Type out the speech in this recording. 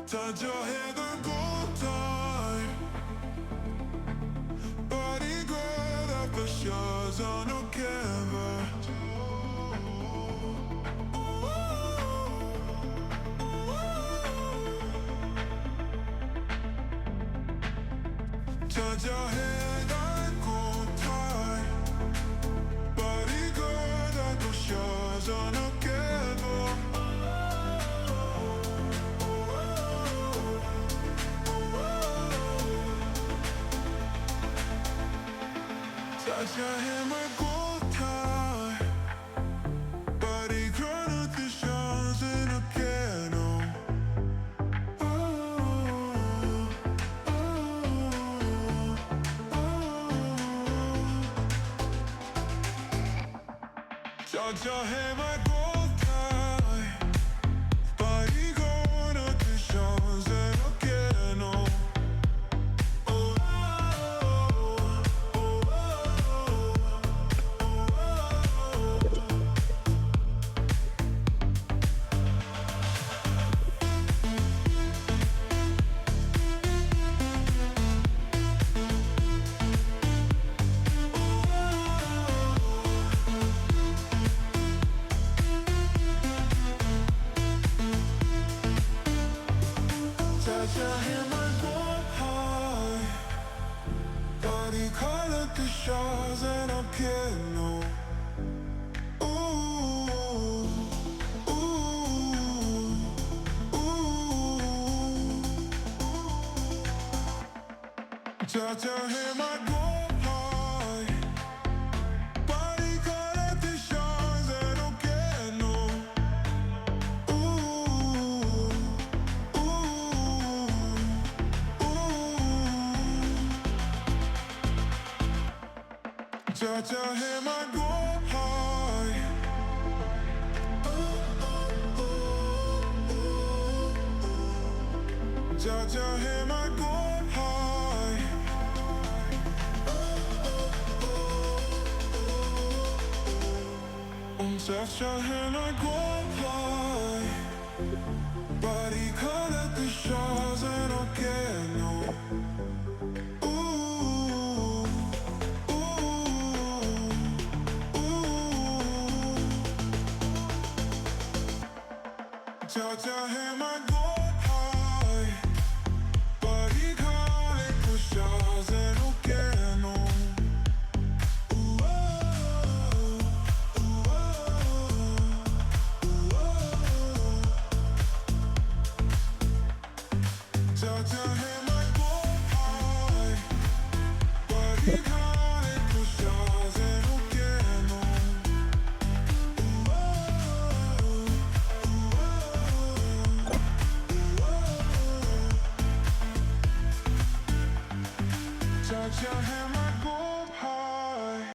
touch your hair, the gold time. Body girl, that for sure's on a canvas. Touch your head and gold time. Body girl, that for sure's on a canvas. Touch your hair, my gold tie. Body girl, the shaw's in a piano. Touch your hair, my gold tie. Body girl, the shaw's in a piano. Touch your hair, my gold high. Body color, the shaw's and a piano. Ooh, ooh, ooh. Touch your hair, my gold high. Body color, the shaw's and a piano. Touch your hair, my gold high. Touch your hair, my gold high. Touch your hair, my gold high. Body color, the shaw's and a piano. Touch your hair, my gold high. Body calling for shaw's and a piano. Touch your hair, my gold high. Body calling for shaw's and a piano. Touch your hair.